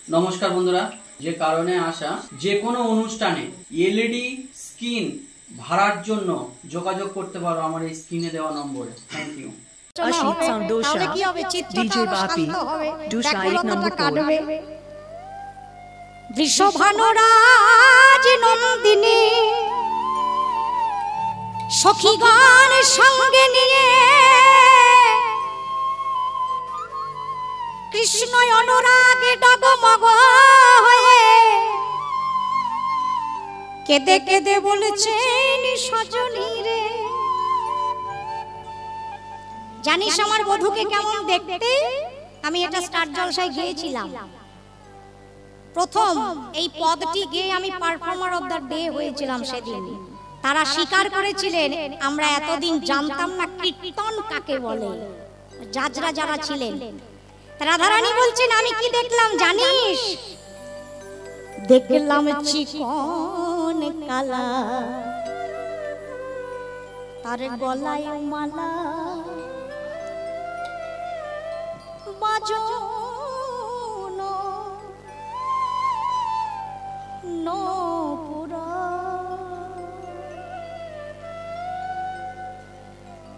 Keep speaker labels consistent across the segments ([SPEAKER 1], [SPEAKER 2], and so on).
[SPEAKER 1] নমস্কার বন্ধুরা, যে কারণে আসা যে কোনো অনুষ্ঠানে এলইডি স্ক্রিন ভাড়ার জন্য যোগাযোগ করতে পারো আমার এই স্ক্রিনে দেওয়া নম্বরে। Thank you.
[SPEAKER 2] अशित संदोषा डीजे बापी दूसरा एक नंबर काटবে
[SPEAKER 3] বৃষভানুরাজ নন্দিনী সখীগণ সঙ্গে নিয়ে কৃষ্ণ অনুরাগে ডগমগ হয়ে কেঁদে কেঁদে বলেছেন সজনী রে। জানিস আমার বধূকে কেমন দেখতে? আমি এটা স্টার জলসায় গিয়েছিলাম। প্রথম এই পদটি গেয়ে আমি পারফর্মার অফ দ্য ডে হয়েছিলাম সেদিন। তারা স্বীকার করেছিলেন আমরা এতদিন জানতাম না কীর্তন কাকে বলে, জাজরা যারা ছিলেন। রাধারানী বলছেন আমি কি দেখলাম জানিস? দেখলাম চিকন কালা, তার গলায় মালা, বাজনো নপুরা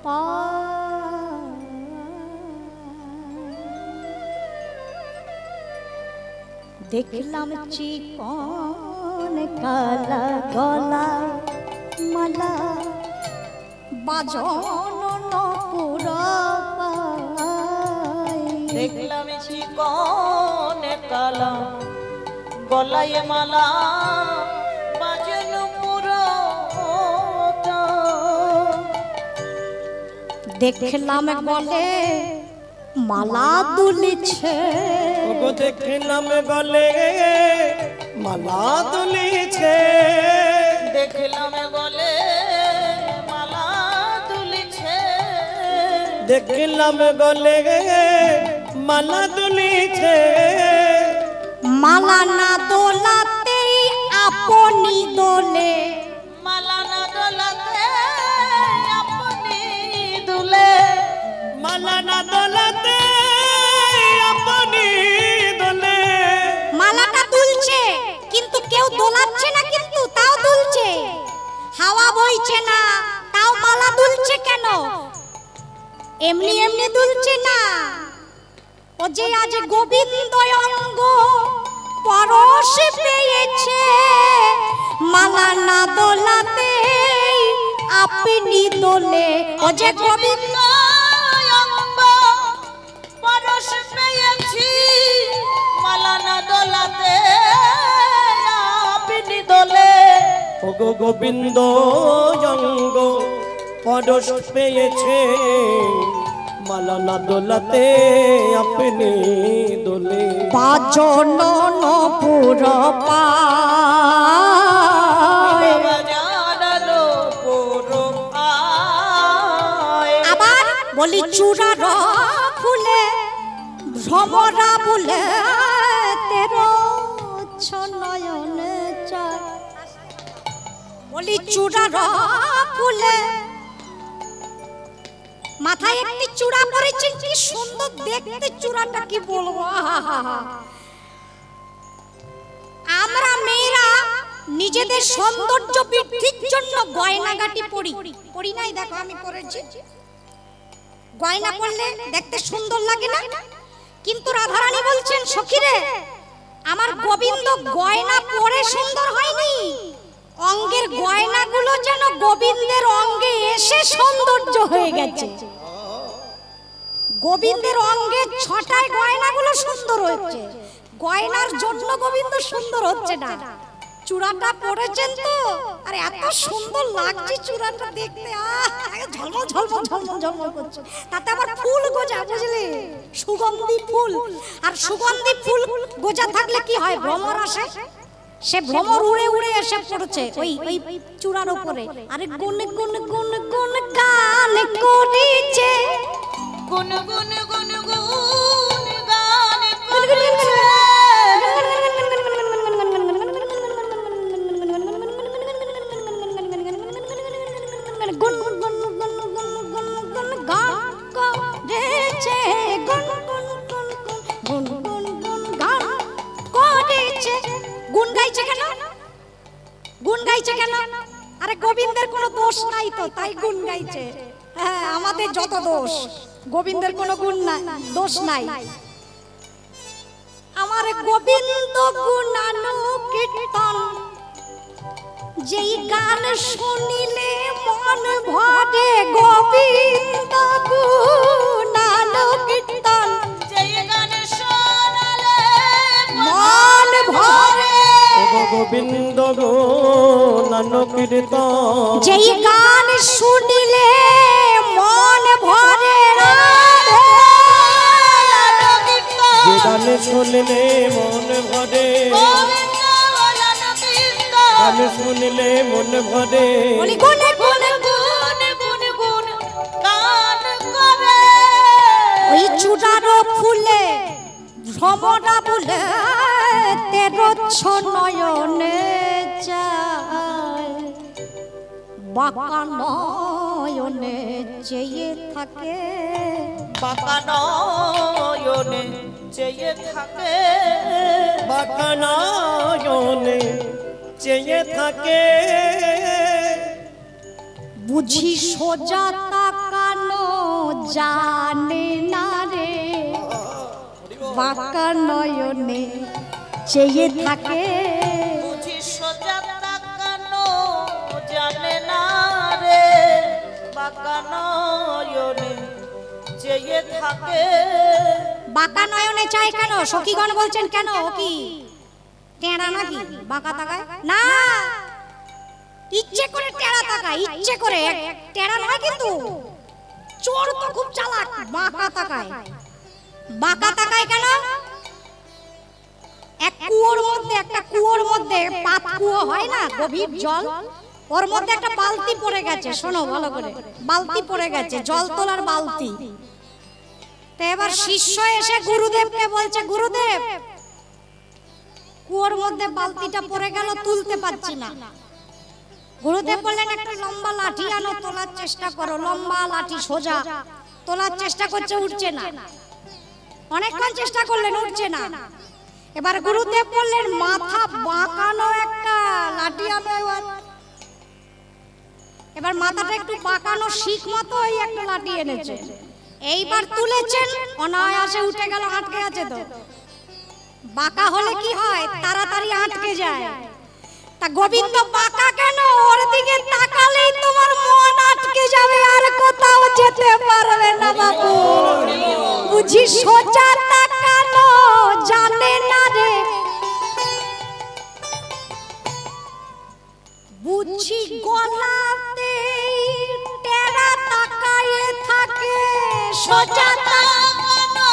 [SPEAKER 3] পা দেখলাম চিকন কালা গলা মালা, বাজনো নপুরা।
[SPEAKER 4] দেখলাম চিকন কালা গলায় মালা, বাজনো পুরো।
[SPEAKER 3] দেখলাম গলে মালা দুলিছে,
[SPEAKER 4] ওগো দেখলাম গলে মালা দুলিছে, দেখলাম গলে মালা দুলিছে, দেখলাম গলে মালা দুলিছে।
[SPEAKER 3] মালা না দোলাতেই আপনি দোলে,
[SPEAKER 4] মালা না দোলাতে আপনি দুলে, মালা না দোলাতে আপনি দোলে।
[SPEAKER 3] মালাটা দুলছে কিন্তু কেউ দোলাচ্ছে না, কিন্তু তাও দুলছে। হাওয়া বইছে না তাও মালা দুলছে কেন? এমনি এমনি দুলছে না। ও যে আজ গোবিন্দ অঙ্গ পরশ পেয়েছে, মালা না দোলাতে আপনি দোলে। ও যে গোবিন্দ
[SPEAKER 4] অঙ্গ পরশ পেয়েছি, মালা না দোলাতে আপনি দোলে। ওগো গোবিন্দ অঙ্গ পরশ পেয়েছে, মালা না দোলাতে আপনি দোলে।
[SPEAKER 3] বাজনো নপুর পায়, আবার বলি চূড়ার ফুলে ভ্রমরা বলে তেরো নয়ন চায়। বলি চূড়ার ফুলে মাথায় একটি চূড়া পরেছেন, কি সুন্দর দেখতে চূড়াটা, কি বলবো। আমরা মেয়েরা নিজেদের সৌন্দর্য বৃদ্ধির জন্য গয়নাগাটি পরি নাই? দেখো আমি পরেছি। গয়না পরলে দেখতে সুন্দর লাগে না? কিন্তু রাধারানী বলছেন সখীরে আমার গোবিন্দ গয়না পরে সুন্দর হয়নি, অঙ্গের গয়নাগুলো যেন গোবিন্দের অঙ্গে এসে সৌন্দর্য হয়ে গেছে। গোবিন্দের অঙ্গে ছটায় গয়নাগুলো সুন্দর হচ্ছে, গয়নার জন্য গোবিন্দ সুন্দর হচ্ছে না। চূড়াটা পরেছেন তো, আর এত সুন্দর লাগছে চূড়াটা দেখতে, ঝলমল ঝলমল ঝলমল ঝলমল করছে। তাতে আবার ফুল গোজা, বুঝলে, সুগন্ধি ফুল। আর সুগন্ধি ফুল গোজা থাকলে কি হয়? ভ্রমর আসে, সে ভ্রমর উড়ে উড়ে এসে পড়ছে ওই ওই চূড়ার উপরে। আরে গুন গুন গুন গুন গান করেছে,
[SPEAKER 4] গুন গুন গুন গুন গান করেছে,
[SPEAKER 3] গুন গুন গুন গুন গুন গুন গান করেছে, গুন গুন গুন গুন গুন গান গুণ গাইছে কেন? গুণ গাইছে কেন? আরে গোবিন্দের কোনো দোষ নাই তো, তাই গুণ গাইছে। হ্যাঁ, আমাদের যত দোষ, গোবিন্দের কোনো গুণ নাই, দোষ নাই। আমার গোবিন্দ গুণানু কীর্তন, যেই গান শুনিলে মন ভরে। গোবিন্দ গুণানু কীর্তন,
[SPEAKER 4] যেই গান শোনালে
[SPEAKER 3] মন ভরে।
[SPEAKER 4] গোবিন্দ গুণানু কীর্তন,
[SPEAKER 3] যেই গান শুনিলে মন ভরে।
[SPEAKER 4] যে গান শুনলে মন ভরে, গান শুনলে মন ভরে।
[SPEAKER 3] বলি গুনে গুনে
[SPEAKER 4] গুণ গুণ গুণ গান করে
[SPEAKER 3] ওই চূড়ার ফুলে ভ্রমরা বলে তেরোচ্ছ নয়নে যায়। বাঁকা নয়নে চেয়ে থাকে,
[SPEAKER 4] বাঁকা নয়নে চেয়ে থাকে, বাঁকা নয়নে চেয়ে থাকে।
[SPEAKER 3] বুঝি সোজা তাকানো জানে না রে। বাঁকা নয়নে চেয়ে থাকে,
[SPEAKER 4] বুঝি সোজা তাকানো জানে না রে। বাঁকা নয়নে চেয়ে থাকে।
[SPEAKER 3] বাঁকা নয়নে চাই কেন? সখীগণ বলছেন কেন? ও কি টেরা নাকি বাঁকা তাকায়? না, ইচ্ছে করে টেরা তাকায়, ইচ্ছে করে। টেরা নয় কিন্তু, চোর তো খুব চালাক, বাঁকা তাকায়। বাঁকা তাকায় কেন? এক কুয়োর মধ্যে, একটা কুয়োর মধ্যে, পাপ কুয়ো হয় না, গভীর জল, ওর মধ্যে একটা বালতি পড়ে গেছে। শোনো ভালো করে, বালতি পড়ে গেছে, জল তোলার বালতি। তো এবার শিষ্য এসে গুরুদেবকে বলছে, গুরুদেব কুয়োর মধ্যে বালতিটা পড়ে গেল, তুলতে পারছি না। গুরুদেব বললেন একটা লম্বা লাঠি আনো, তোলার চেষ্টা করো। লম্বা লাঠি সোজা তোলার চেষ্টা করছে, উঠছে না। অনেকক্ষণ চেষ্টা করলেন, উঠছে না। এবার গুরুদেব বললেন মাথা বাঁকানো একটা লাঠি আনো। এবার মাথাটা একটু বাঁকানো শিখ মতো ওই একটা লাঠি এনেছে। এইবার তুলেছেন, অনায়াসে উঠে গেল। আটকে আছে তো, বাঁকা হলে কি হয়? তাড়াতাড়ি আটকে যায়। তা গোবিন্দ বাঁকা কেন? ওর দিকে তাকালেই তোমার মন আটকে যাবে, আর কোথাও যেতে পারবে না বাবু। বুঝি সোজা তাকানো জানে না রে। বুঝি গলাতে টেরা তাকায়ে থাকে, সোজা
[SPEAKER 4] তাকানো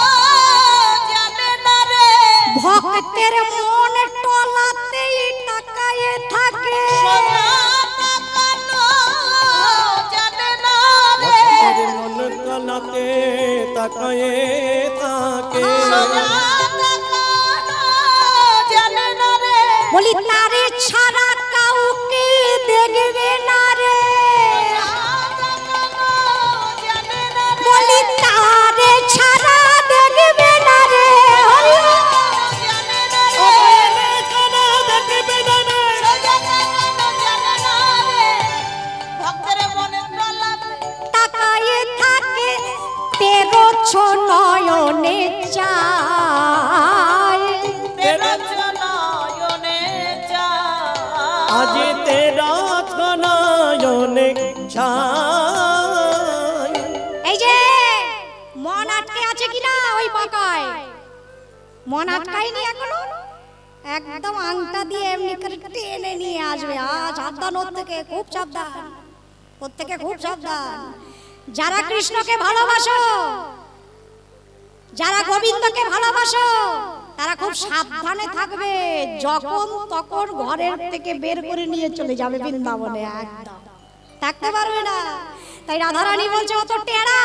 [SPEAKER 4] জানে না রে।
[SPEAKER 3] ভক্তের মন টলাতেই তাকায়ে থাকে,
[SPEAKER 4] সোজা তাকানো জানে না রে। মন তলাতে তাকায়ে থাকে, সোজা তাকানো জানে না রে।
[SPEAKER 3] বলি তারে ছাড়া কাউকে দেখবে না রে। বলি তারে ছাড়া দেখবে না রে। তাকায়ে থাকে তেরোচ্ছ নয়নে চায়।
[SPEAKER 4] আজ তেরোচ্ছ নয়নে চায়।
[SPEAKER 3] এই যে মন আটকে আছে কিনা ওই বাঁকায়? মন আটকায়নি এখনো, একদম আংটা দিয়ে এমনি করে টেনে নিয়ে আসবে। আজ সাবধান, ওর থেকে খুব সাবধান, ওর থেকে খুব সাবধান। যারা কৃষ্ণকে ভালোবাসো, যারা গোবিন্দকে ভালোবাসো, তারা খুব সাবধানে থাকবে। যখন তখন ঘরের থেকে বের করে নিয়ে চলে যাবে বৃন্দাবনে, একদম থাকতে পারবে না। তাই রাধারানী বলছে ও তো টেরা,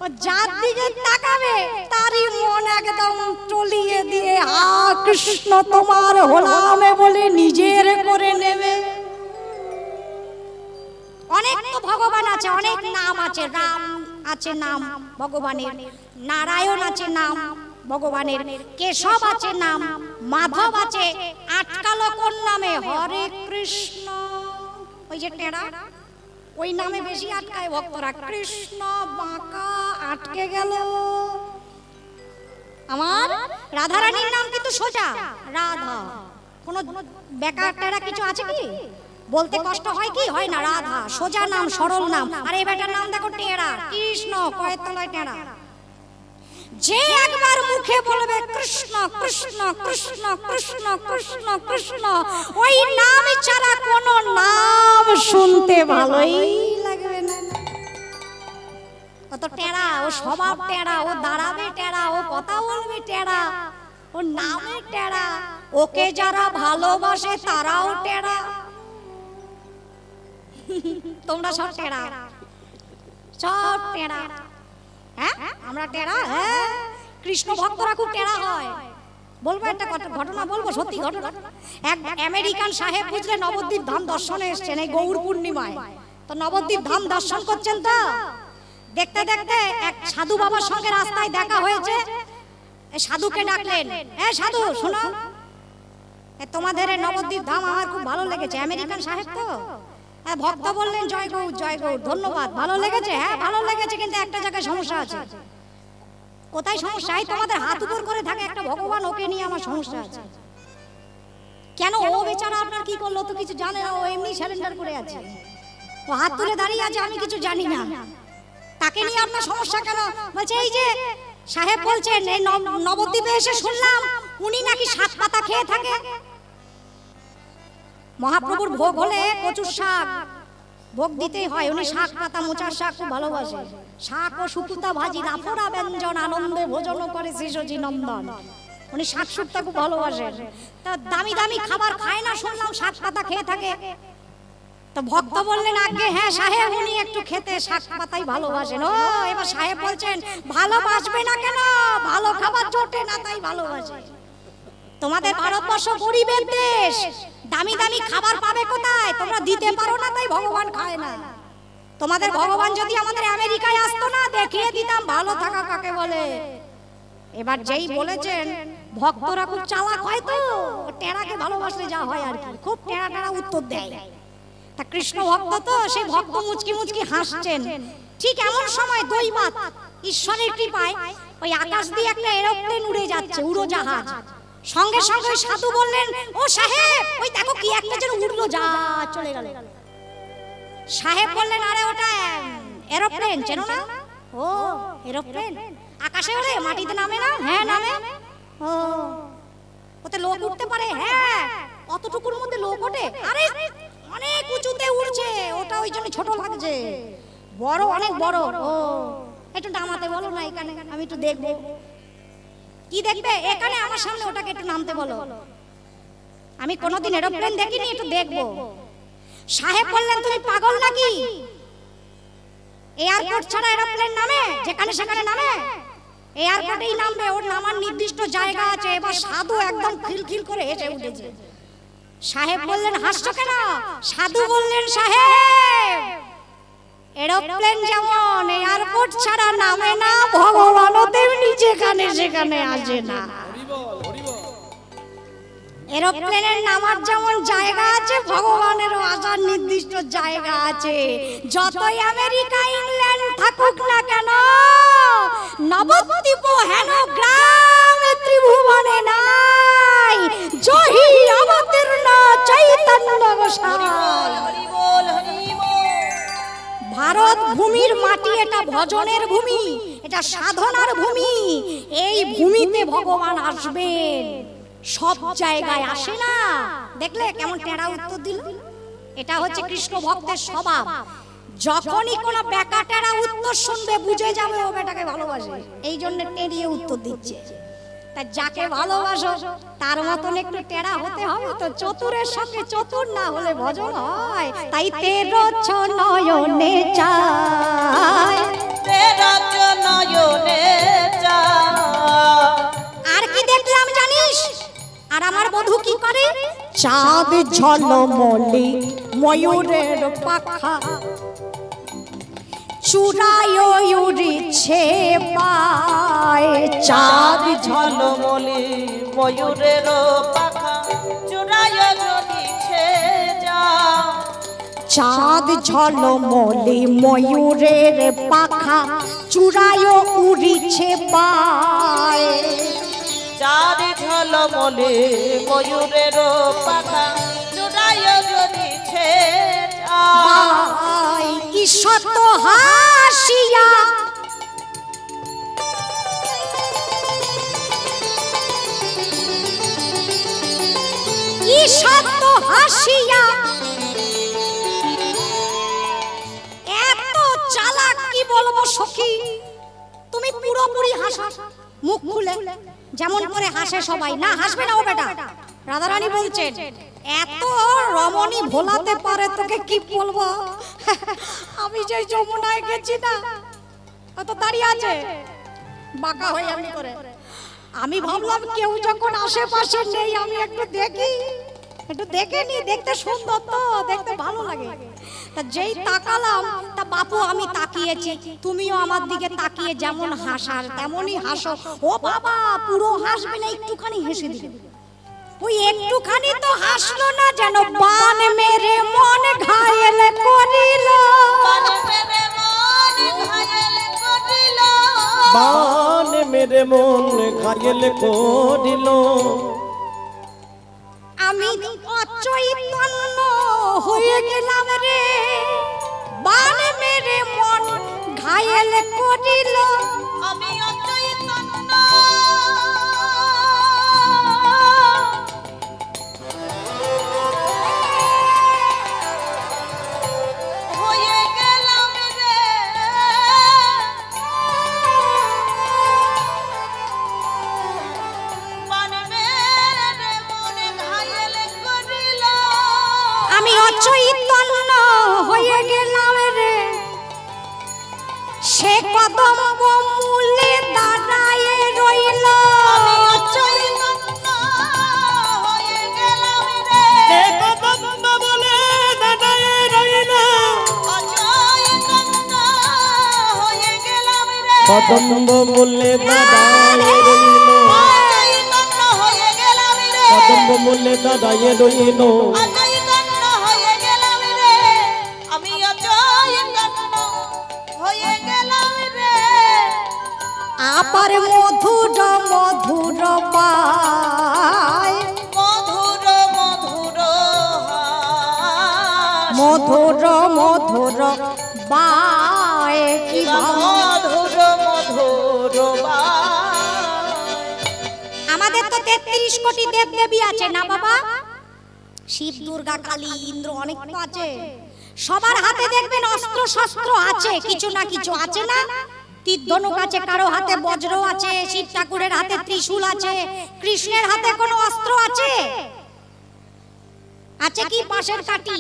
[SPEAKER 3] ও যার দিকে তাকাবে তারই মন একদম টলিয়ে দিয়ে আ কৃষ্ণ তোমার হলামে বলে নিজের করে নেবে। অনেক তো ভগবান আছে, অনেক নাম আছে। রাম আছে নাম ভগবানের, নারায়ণ আছে নাম ভগবানের, কেশব আছে নাম, মাধব আছে, আটকালো কোন নামে? হরে কৃষ্ণ। ওই যে টেরা, ওই নামে বেশি আটকায় ভক্তরা। কৃষ্ণ বাঁকা আটকে গেল। আমার রাধারানীর নাম কিন্তু সোজা রাধা, কোনো বেকার টেরা কিছু আছে কি? বলতে কষ্ট হয় কি? হয় না। রাধা সোজা নাম, সরল নাম। আর এই বেটার নাম দেখো টেরা, কৃষ্ণ, কয়ের তলায় টেরা। যে একবার মুখে বলবে কৃষ্ণ কৃষ্ণ কৃষ্ণ কৃষ্ণ কৃষ্ণ কৃষ্ণ, ওই নাম ছাড়া কোনো নাম শুনতে ভালোই লাগবে না। ও তো টেরা, ও স্বভাব টেরা, ও দাঁড়াবে টেরা, ও কথা বলবে টেরা, ও নামে টেরা। ওকে যারা ভালোবাসে তারাও টেরা। তোমরা সব টেরা, সব টেরা। হ্যাঁ আমরা টেরা। হ্যাঁ কৃষ্ণ ভক্তরা খুব টেরা হয়। বলবো একটা ঘটনা, বলবো সত্যি ঘটনা। এক আমেরিকান সাহেব বুঝলে নবদ্বীপ ধাম দর্শনে এসেছেন এই গৌর পূর্ণিমায়। তো নবদ্বীপ ধাম দর্শন করছেন, তো দেখতে দেখতে এক সাধু বাবার সঙ্গে রাস্তায় দেখা হয়েছে। সাধুকে ডাকলেন, হ্যাঁ সাধু শোনো, তোমাদের নবদ্বীপ ধাম আমার খুব ভালো লেগেছে। আমেরিকান সাহেব তো। ভক্ত বললেন জয় গৌর জয় গৌর, ধন্যবাদ, ভালো লেগেছে। হ্যাঁ ভালো লেগেছে, কিন্তু একটা জায়গায় সমস্যা আছে। কোথায় সমস্যা? তোমাদের হাত উপর করে থাকে একটা ভগবান, ওকে নিয়ে আমার সমস্যা আছে। কেন? ও বেচারা আপনার কি করলো তো কিছু জানে না, ও এমনি স্যারেন্ডার করে আছে, ও হাত তুলে দাঁড়িয়ে আছে, আমি কিছু জানি না। তাকে নিয়ে আপনার সমস্যা কেন? বলছে এই যে সাহেব বলছেন এই নবদ্বীপে এসে শুনলাম উনি নাকি শাক পাতা খেয়ে থাকে। মহাপ্রভুর ভোগ হলে কচুর শাক ভোগ দিতেই হয়, উনি শাক পাতা মোচার শাক খুব ভালোবাসে। শাক ও শুকুতা ভাজি রাফরা ব্যঞ্জন আনন্দে ভোজন করে শ্রীশজি নন্দন। উনি শাক শুকতা খুব ভালোবাসেন। তা দামি দামি খাবার খায় না শুনলাম, শাক পাতা খেয়ে থাকে। তো ভক্ত বললেন আগে হ্যাঁ সাহেব উনি একটু খেতে শাক পাতাই ভালোবাসেন। ও এবার সাহেব বলছেন ভালোবাসবে না কেন? ভালো খাবার জোটে না তাই ভালোবাসে। তোমাদের ভারতবর্ষ গরিবের দেশ, দামি দামি খাবার পাবে কোথায়? তোমরা দিতে পারো না তাই ভগবান খায় না। তোমাদের ভগবান যদি আমাদের আমেরিকায় আসতো না, দেখিয়ে দিতাম ভালো থাকা কাকে বলে। এবার যেই বলেছেন ভক্তরা খুব চালাক হয়, তো টেরাকে ভালোবাসলে যা হয় আর কি, খুব টেরা টেরা উত্তর দেয়। তা কৃষ্ণ ভক্ত তো, সেই ভক্ত মুচকি মুচকি হাসছেন। ঠিক এমন সময় দৈবাত ঈশ্বরের কৃপায় ওই আকাশ দিয়ে একটা এরোপ্লেন উড়ে যাচ্ছে, উড়োজাহাজ। সঙ্গে সঙ্গে সাধু বললেন ও সাহেব ওই দেখো কি একটা যেন উড়লো, যা চলে গেল। সাহেব বললেন আরে ওটা এরোপ্লেন, চেনো না? ও এরোপ্লেন আকাশে ওড়ে, মাটিতে নামে না? হ্যাঁ নামে। ও ওতে লোক উঠতে পারে? হ্যাঁ। অতটুকুর মধ্যে লোক ওঠে? আরে অনেক উঁচুতে উড়ছে, ওটা ওই জন্য ছোট লাগছে, বড় অনেক বড়। ও একটু নামাতে বলো না এখানে, আমি একটু দেখবো। কি দেখবে? এখানে আমার সামনে, ওটাকে একটু নামতে বলো, আমি কোনোদিন এরোপ্লেন দেখিনি, একটু দেখবো। সাহেব বললেন তুমি পাগল নাকি? এয়ারপোর্ট ছাড়া এরোপ্লেন নামে? যেখানে সেখানে নামে? এয়ারপোর্টেই নামবে, ওর নামার নির্দিষ্ট জায়গা আছে। এবার সাধু একদম খিলখিল করে হেসে উঠেছে। সাহেব বললেন হাসছো কেন? সাধু বললেন সাহেব এরোপ্লেন যেমন এয়ারপোর্ট ছাড়া নামে না, ভগবানও তেমনি যেখানে সেখানে আসে না। এরোপ্লেনের নামার যেমন জায়গা আছে, ভগবানেরও আসার নির্দিষ্ট জায়গা আছে। যতই আমেরিকা ইংল্যান্ড থাকুক না কেন, নবদ্বীপ হেন গ্রাম ত্রিভুবনে নাই জহি অবতীর্ণ চৈতন্য গোসাই। ভারত ভূমির মাটি, এটা ভজনের ভূমি, এটা সাধনার ভূমি। এই ভূমিতে ভগবান আসবেন, সব জায়গায় আসে না। দেখলে কেমন টেরা উত্তর দিল? এটা হচ্ছে কৃষ্ণ ভক্তের স্বভাব। যখনই কোনো বেকা টেরা উত্তর শুনবে বুঝে যাবে ও বেটাকে ভালোবাসে, এই জন্য টেরিয়ে উত্তর দিচ্ছে। তা যাকে ভালোবাসো তার মতন একটু টেরা হতে হবে তো। চতুরের সঙ্গে চতুর না হলে ভজন হয়। তাই তেরো নয়নে চায়,
[SPEAKER 4] তেরো নয়নে চায়।
[SPEAKER 3] আর কি দেখলাম জানিস? আর আমার বধূ কি করে? চাঁদ ঝলমলে ময়ূরের পাখা চূড়ায় উড়িছে পায়। চাঁদ
[SPEAKER 4] ঝলমলে ময়ূরের পাখা চূড়ায়
[SPEAKER 3] চাঁদ ঝলমলে ময়ূরের পাখা চূড়ায় উড়িছে পায়।
[SPEAKER 4] চাঁদ ঝলমলে ময়ূরের পাখা চূড়ায় উড়িছে
[SPEAKER 3] পায়। কি শত হাসিয়া কি শত হাসিয়া এত চালাক কি বলবো সখী, তুমি পুরোপুরি হাসো মুখ খুলে, যেমন করে হাসে সবাই। না হাসবে না ও বেটা, রাধারানী বলছেন এত রমণী ভোলাতে পারে তোকে কি বলবো। আমি যে যমুনায় গেছি না, কত দাঁড়িয়ে আছে বাঁকা হয়ে এমনি করে, আমি ভাবলাম কেউ যখন আশেপাশে নেই আমি একটু দেখি, একটু দেখে নি, দেখতে সুন্দর তো, দেখতে ভালো লাগে। তা যেই তাকালাম তা বাপু আমি তাকিয়েছি, তুমিও আমার দিকে তাকিয়ে যেমন হাসার তেমনই হাসো। ও বাবা পুরো হাসবে না, একটুখানি হেসে দিবে। ওই একটুখানি তো হাসলো না, যেন বান মেরে মন ঘায়েল করিল।
[SPEAKER 5] বান মেরে মন ঘায়েল করিল।
[SPEAKER 3] আমি অচৈতন্য হয়ে গেলাম রে, বান মেরে মন ঘায়েল করিল।
[SPEAKER 4] আমি অচৈতন্য হয়ে গেলাম রে, বান মেরে মন ঘায়েল করিল।
[SPEAKER 3] আমি অচৈতন্য হয়ে গেলাম রে, সে কদম্ব মূলে দাঁড়ায় রইল।
[SPEAKER 4] আমি অচৈতন্য হয়ে গেলাম রে,
[SPEAKER 5] কদম্ব বলে দাঁড়ায় রইল।
[SPEAKER 4] অচৈতন্য হয়ে গেলাম রে,
[SPEAKER 5] কদম্ব মূলে দাঁড়ায় রইল।
[SPEAKER 4] অচৈতন্য হয়ে গেলাম রে,
[SPEAKER 5] কদম্ব মূলে দাঁড়ায় রইল।
[SPEAKER 4] অচৈতন্য হয়ে গেলাম রে, আমি অচৈতন্য হয়ে গেলাম রে।
[SPEAKER 3] আবার মধুর মধুর পায়,
[SPEAKER 4] মধুর মধুর হাস,
[SPEAKER 3] মধুর মধুর বায়। কি
[SPEAKER 4] মধুর মধুর বাস।
[SPEAKER 3] আমাদের তো 33 কোটি দেব দেবী আছে না বাবা, শিব দুর্গা কালী ইন্দ্র অনেক তো আছে। সবার হাতে দেখবেন অস্ত্র শস্ত্র আছে, কিছু না কিছু আছে না। তীর ধনুক আছে, কারো হাতে বজ্র আছে, শিব ঠাকুরের হাতে ত্রিশূল আছে, কৃষ্ণের হাতে কোনো অস্ত্র আছে? আছে কি পাশের কাটি?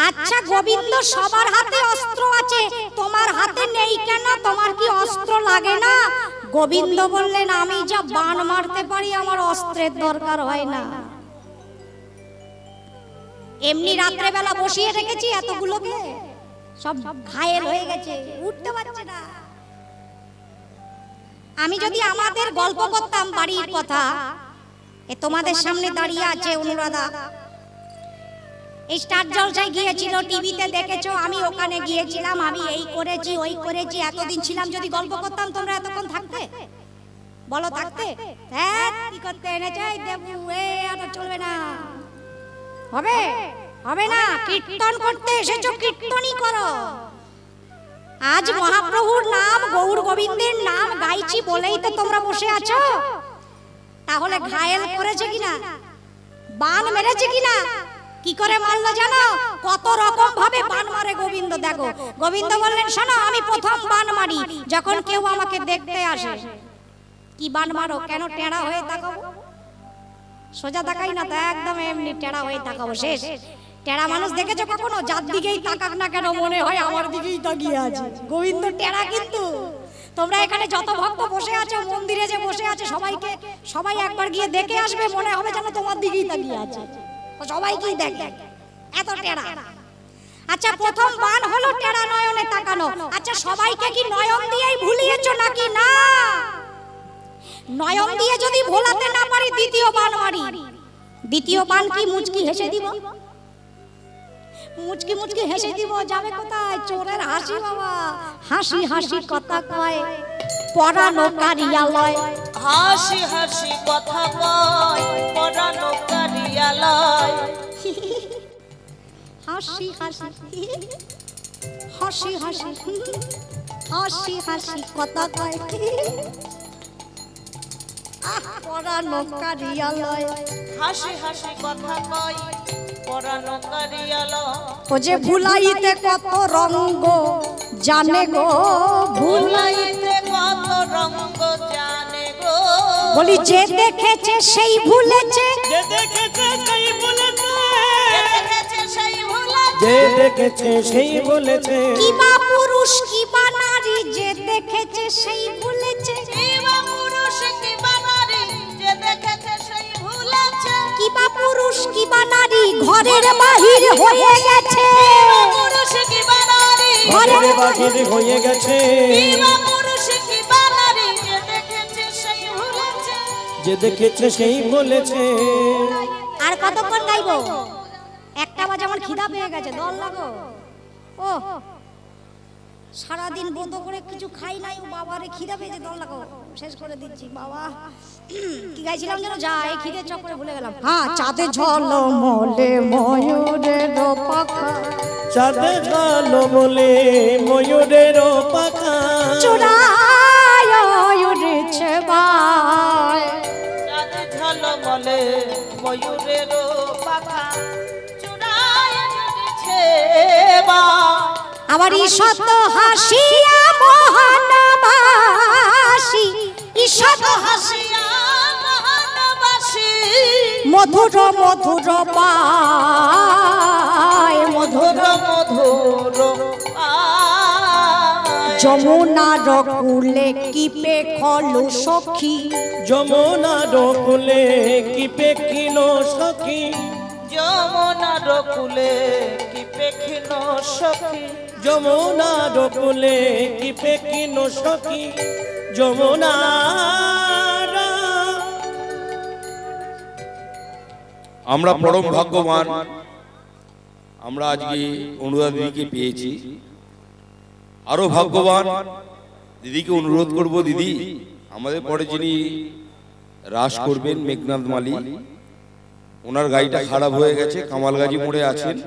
[SPEAKER 3] আচ্ছা গোবিন্দ সবার হাতে অস্ত্র আছে, তোমার হাতে নেই কেন? তোমার কি অস্ত্র লাগে না? গোবিন্দ বললেন আমি যা বাণ মারতে পারি আমার অস্ত্রের দরকার হয় না। এমনি রাত্রে বেলা বসিয়ে রেখেছি এতগুলোকে, সব ঘায়েল হয়ে গেছে, উঠতে পারছে না। আমি যদি আমাদের গল্প করতাম বাড়ির কথা, এ তোমাদের সামনে দাঁড়িয়ে আছে অনুরাধা, এই স্টার জলসায় গিয়েছিল, টিভিতে দেখেছো, আমি ওখানে গিয়েছিলাম, আমি এই করেছি ওই করেছি, এতদিন ছিলাম। যদি গল্প করতাম তোমরা এতক্ষণ থাকতে? বলো থাকতে? হ্যাঁ কি করতে এনেছে দেবু, আর চলবে না, হবে হবে না। কীর্তন করতে এসেছো, কীর্তনই করো। আজ মহাপ্রভুর নাম গৌর গোবিন্দের নাম গাইছি বলেই তো তোমরা বসে আছো। তাহলে ঘায়েল করেছে কিনা, বান মেরেছে কিনা? কি করে মারলো জানো? কত রকম ভাবে বান মারে গোবিন্দ। দেখো গোবিন্দ বললেন শোনো আমি প্রথম বান মারি যখন কেউ আমাকে দেখতে আসে। কি বান মারো? কেন টেড়া হয়ে তাকাবো? সোজা তাকাই না তো, একদম এমনি টেড়া হয়ে তাকাবো। শেষ। টেড়া মানুষ দেখেছো কখনো? যার দিকেই তাকাক না কেন মনে হয় আমার দিকেই তাকিয়ে আছে। গোবিন্দ টেড়া কিন্তু। তোমরা এখানে যত ভক্ত বসে আছো, মন্দিরে যে বসে আছে, সবাই একবার গিয়ে দেখে আসবে, মনে হবে যেন তোমার দিকেই তাকিয়ে আছে। সবাইকেই দেখে, এত টেড়া। আচ্ছা প্রথম বান হলো টেড়া নয়নে তাকানো। আচ্ছা সবাইকে কি নয়ন দিয়েই ভুলিয়েছো নাকি? না, নয়ন দিয়ে যদি ভোলাতে না পারি দ্বিতীয় বান মারি। দ্বিতীয় বান কি মুচকি হেসে দিব? মুচকি মুচকি হেসে দিব, যাবে কোথায়? চোরের হাসি বাবা, হাসি হাসি কথা কয় পরানো কারিয়ালয়।
[SPEAKER 4] হাসি হাসি কথা কয় পরানো কারিয়ালয়।
[SPEAKER 3] হাসি হাসি হাসি হাসি হাসি হাসি কথা কয় পরানো কারিয়ালয়।
[SPEAKER 4] হাসি হাসি কথা কয় পরানো কারিয়ালয়।
[SPEAKER 3] ও যে ভুলাইতে কত রঙ্গ জানে গো,
[SPEAKER 4] ভুলাইতে কত রঙ্গ জানে গো।
[SPEAKER 3] বলি যে দেখেছে সেই ভুলেছে,
[SPEAKER 5] যে দেখেছে সেই বলেছে,
[SPEAKER 4] দেখেছে সেই ভুলেছে,
[SPEAKER 5] যে দেখেছে সেই বলেছে।
[SPEAKER 3] কিবা পুরুষ কিবা নারী যে দেখেছে সেই ভুলেছে,
[SPEAKER 4] কিবা পুরুষ কিবা নারী যে দেখেছে সেই ভুলেছে।
[SPEAKER 3] কিবা পুরুষ কিবা নারী ঘরের বাহির হয়ে গেছে,
[SPEAKER 4] কিবা পুরুষ কিবা নারী
[SPEAKER 5] ঘরের বাহির হয়ে গেছে।
[SPEAKER 4] কিবা পুরুষ কিবা নারী যে দেখেছে সেই ভুলেছে।
[SPEAKER 5] যে দেখেছে সেই বলেছে।
[SPEAKER 3] আর কতক্ষণ গাইবো? একটা বাজে, আমার খিদা পেয়ে গেছে, দল লাগো। ও সারাদিন বন্ধ করে কিছু খাই নাই, বাবারে খিদা পেয়েছে, দল লাগো, শেষ করে দিচ্ছি বাবা। কি গাইছিলাম যেন, যা এই খিদের চক্করে ভুলে গেলাম। হ্যাঁ, চাঁদে ঝলমলে ময়ূরের পাখা,
[SPEAKER 5] চাঁদে ঝলমলে ময়ূরের পাখা,
[SPEAKER 3] চূড়ায় উড়েছে বাই।
[SPEAKER 4] চাঁদে ঝলমলে ময়ূরের পাখা, চূড়ায় উড়েছে বাই।
[SPEAKER 3] আমার ঈষৎ হাসিয়া মহানবাসী, ঈষৎ
[SPEAKER 4] হাসিয়া মহানবাসী,
[SPEAKER 3] মধুর মধুর পায়, মধুর
[SPEAKER 4] মধুর পায়।
[SPEAKER 3] যমুনার কূলে কিপে খলু সখী,
[SPEAKER 5] যমুনার কূলে কি পেখিন সখী,
[SPEAKER 4] যমুনার কূলে কি পেখিন সখী,
[SPEAKER 5] যমুনার কূলে কি পেখিন সখী, যমুনার।
[SPEAKER 6] আমরা পরম ভাগ্যবান, আমরা আজকে অনুরাধা দিদিকে পেয়েছি। আরো ভাগ্যবান দিদিকে অনুরোধ করব, দিদি আমাদের পরে যিনি রাস করবেন মেঘনাথ মালি, ওনার গাড়িটা খারাপ হয়ে গেছে, কামালগাজি মোড়ে আছেন,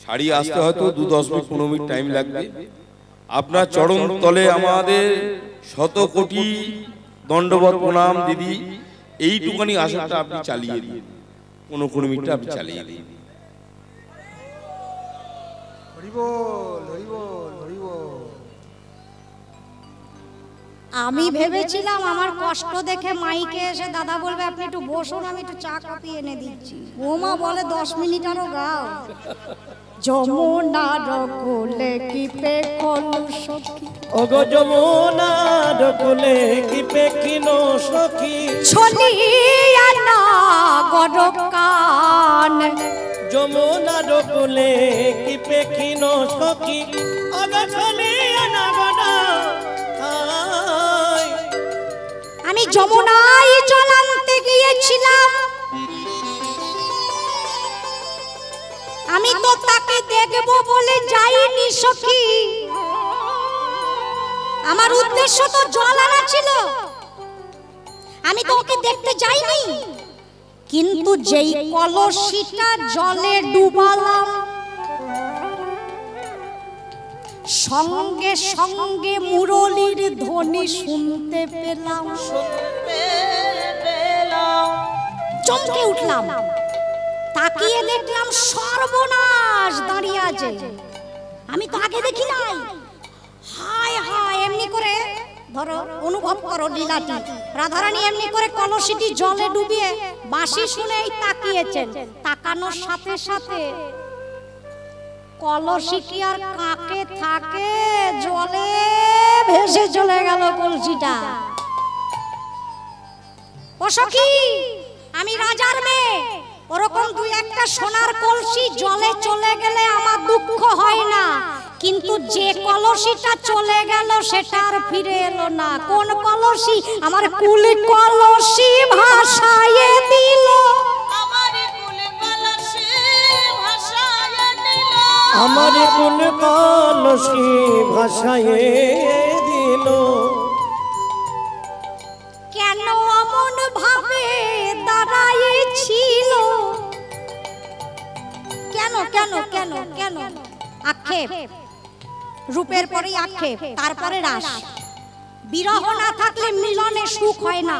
[SPEAKER 6] শাড়ি আসতে হয়তো 2-10 মিনিট 15 মিনিট টাইম লাগবে। আপনার চরণ তলে আমাদের শত কোটি দণ্ডবত প্রণাম দিদি। এইটুকানি আশাটা আপনি চালিয়ে দিন, 15 মিনিটটা আপনি চালিয়ে দিন।
[SPEAKER 3] আমি ভেবেছিলাম আমার কষ্ট দেখে মাইকে এসে দাদা বলবে আপনি একটু বসুন, আমি একটু চা কফি এনে দিচ্ছি। ওমা বলে 10 মিনিট আরো গাও। যমুনার কূলে কিপে খলু সখী,
[SPEAKER 5] ওগো যমুনার কূলে কি পেখিন সখী,
[SPEAKER 3] ছলিয়া না গরকান,
[SPEAKER 5] যমুনার কূলে কি পেখিন সখী, ওগো ছলিয়া না গড়া।
[SPEAKER 3] আমি যমুনায় জল আনতে গিয়েছিলাম, আমি তো তাকে দেখবো বলে যাইনি সখী, আমার উদ্দেশ্য তো জল আনা ছিল, আমি তো ওকে দেখতে যাইনি। কিন্তু যেই কলসিটা জলে ডুবালাম, সঙ্গে সঙ্গে মুরলির ধ্বনি শুনতে পেলাম,
[SPEAKER 4] শুনতে পেলাম।
[SPEAKER 3] চমকে উঠলাম, তাকিয়ে দেখলাম সর্বনাশ দাঁড়িয়ে আছে, আমি তো আগে দেখি নাই। হায় হায়, এমনি করে ধরো অনুভব করো লীলাটি। রাধারানী এমনি করে কলসিটি জলে ডুবিয়ে বাঁশি শুনেই তাকিয়েছেন, তাকানোর সাথে সাথে কলসি কি আর কাকে থাকে, জলে ভেসে চলে গেল কলসিটা। ও সখী, আমি রাজার মেয়ে, ওরকম দুই একটা সোনার কলসি জলে চলে গেলে আমার দুঃখ হয় না, কিন্তু যে কলসিটা চলে গেল সেটা আর ফিরে এলো না। কোন কলসি? আমার কুল কলসি ভাসায়ে দিল,
[SPEAKER 4] আমার কুল কলসি ভাসায়ে নিল,
[SPEAKER 5] আমার কুল কলসি ভাষায় দিল
[SPEAKER 3] কেন অমন ভাবে দাঁড়াইছিল কেন কেন কেন কেন আক্ষেপ রূপের পরে আক্ষেপ তারপরে রাস বিরহ না থাকলে মিলনে সুখ হয় না